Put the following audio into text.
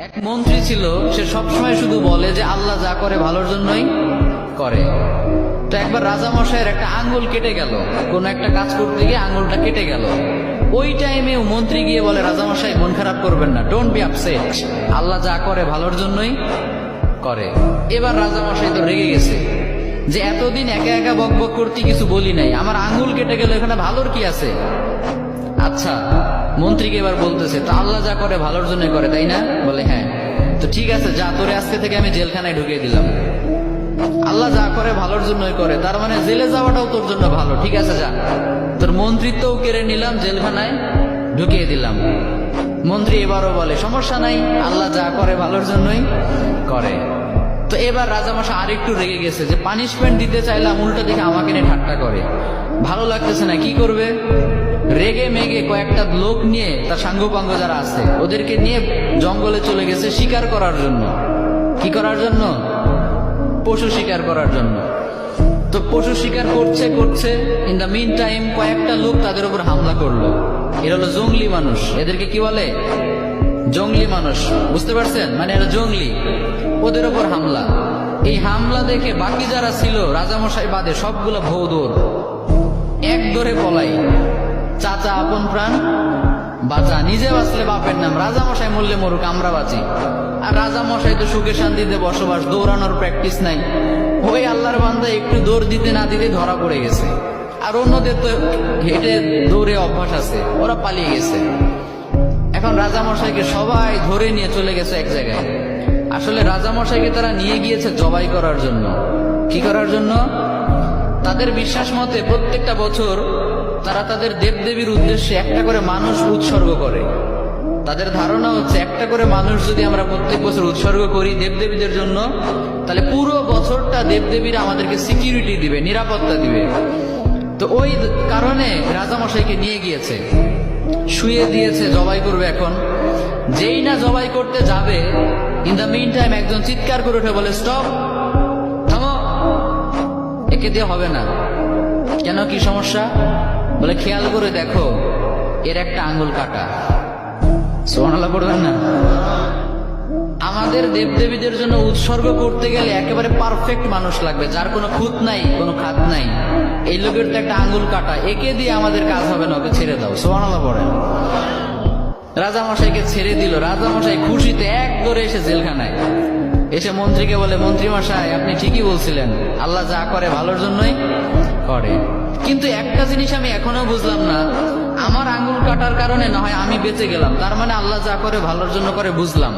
এক মন্ত্রী ছিল, সে সবসময় শুধু বলে যে আল্লাহ যা করে ভালোর জন্যই করে। তো একবার রাজামশাইয়ের একটা আঙ্গুল কেটে গেল, কোন একটা কাজ করতে গিয়ে আঙ্গুলটা কেটে গেল। ওই টাইমে মন্ত্রী গিয়ে বলে, রাজামশাই মন খারাপ করবেন না, ডোন্ট বি আপসেট, আল্লাহ যা করে ভালোর জন্যই করে। এবার রাজামশাই তো রেগে গেছে যে এতদিন একা একা বক বক করতে কিছু বলি নাই, আমার আঙ্গুল কেটে গেল, এখানে ভালোর কি আছে? আচ্ছা, মন্ত্রীকে এবার বলতেছে, তো আল্লাহ যা করে ভালোর জন্য করে, তাই না? বলে হ্যাঁ। তো ঠিক আছে, যা, তোরে আজকে থেকে আমি জেলখানায় ঢুকিয়ে দিলাম। আল্লাহ যা করে ভালোর জন্যই করে, তার মানে জেলে যাওয়াটাও তোর জন্য ভালো। ঠিক আছে, যা, তোর মন্ত্রিত্বও কেড়ে নিলাম, জেলখানায় ঢুকিয়ে দিলাম। মন্ত্রী এবারও বলে, সমস্যা নাই, আল্লাহ যা করে ভালোর জন্যই করে। তো এবার রাজামশাই আরেকটু রেগে গেছে যে পানিশমেন্ট দিতে চাইলাম, উল্টো দিকে আমাকে নিয়ে ঠাট্টা করে, ভালো লাগতেছে না, কি করবে? রেগে মেগে কয়েকটা লোক নিয়ে, তার সাঙ্গপাঙ্গ যারা আছে ওদেরকে নিয়ে জঙ্গলে চলে গেছে শিকার করার জন্য। কি করার জন্য? পশু শিকার করার জন্য। তো পশু শিকার করছে করছে, ইন দ্য মিন টাইম কয়েকটা লোক তাদের উপর হামলা করলো। এরা হলো জঙ্গলি মানুষ, এদেরকে কি বলে? জঙ্গলি মানুষ, বুঝতে পারছেন? মানে এরা জঙ্গলি। ওদের উপর হামলা। এই হামলা দেখে বাকি যারা ছিল রাজামশাই বাদে সবগুলো ভৌ দৌড়, এক দৌড়ে পলাই। চাচা আপন প্রাণ বাঁচা, নিজে বাঁচলে বাপের নাম, রাজামশাই মরলে মরুক, আমরা বাঁচি। আর রাজামশাই তো সুখে শান্তিতে বসবাস, দৌড়ানোর প্র্যাকটিস নাই। ওই আল্লাহর বান্দা একটু দৌড় দিতে না দিতে ধরা পড়ে গেছে। আর অন্যদের তো হেঁটে দৌড়ে অভ্যাস আছে, ওরা পালিয়ে গেছে। এখন রাজামশাইকে সবাই ধরে নিয়ে চলে গেছে এক জায়গায়। আসলে রাজামশাইকে তারা নিয়ে গিয়েছে জবাই করার জন্য। কি করার জন্য? তাদের বিশ্বাস মতে প্রত্যেকটা বছর তারা তাদের দেবদেবীর উদ্দেশ্যে একটা করে মানুষ উৎসর্গ করে। তাদের ধারণা হচ্ছে একটা করে মানুষ যদি আমরা প্রত্যেক বছর উৎসর্গ করি দেবদেবীদের জন্য, তাহলে পুরো বছরটা দেবদেবীরা আমাদেরকে সিকিউরিটি দিবে, নিরাপত্তা দিবে। তো ওই কারণে রাজামশাইকে নিয়ে গিয়েছে, শুয়ে দিয়েছে, জবাই করবে। এখন যেই না জবাই করতে যাবে, ইন দ্য মিন টাইম একজন চিৎকার করে উঠে বলে, স্টপ, থামো, একে দিয়ে হবে না। কেন, কি সমস্যা? বলে, খেয়াল করে দেখো, এর একটা আঙ্গুল কাটা। সুবহানাল্লাহ পড়বেন না? আমাদের দেবদেবীদের জন্য উৎসর্গ করতে গেলে একেবারে পারফেক্ট মানুষ লাগবে, যার কোনো খুঁত নাই, কোনো খাত নাই। এই লোকের তো একটা আঙ্গুল কাটা, একে দিয়ে আমাদের কাজ হবে না, ওকে ছেড়ে দাও। সুবহানাল্লাহ পড়েন। রাজামশাইকে ছেড়ে দিল। রাজামশাই খুশিতে এক দৌড়ে এসে জেলখানায় এসে মন্ত্রীকে বলে, মন্ত্রী মশাই, আপনি ঠিকই বলছিলেন, আল্লাহ যা করে ভালোর জন্যই করে। কিন্তু একটা জিনিস আমি এখনো বুঝলাম না, আমার আঙ্গুল কাটার কারণে না হয় আমি বেঁচে গেলাম, তার মানে আল্লাহ যা করে ভালোর জন্য করে, বুঝলাম।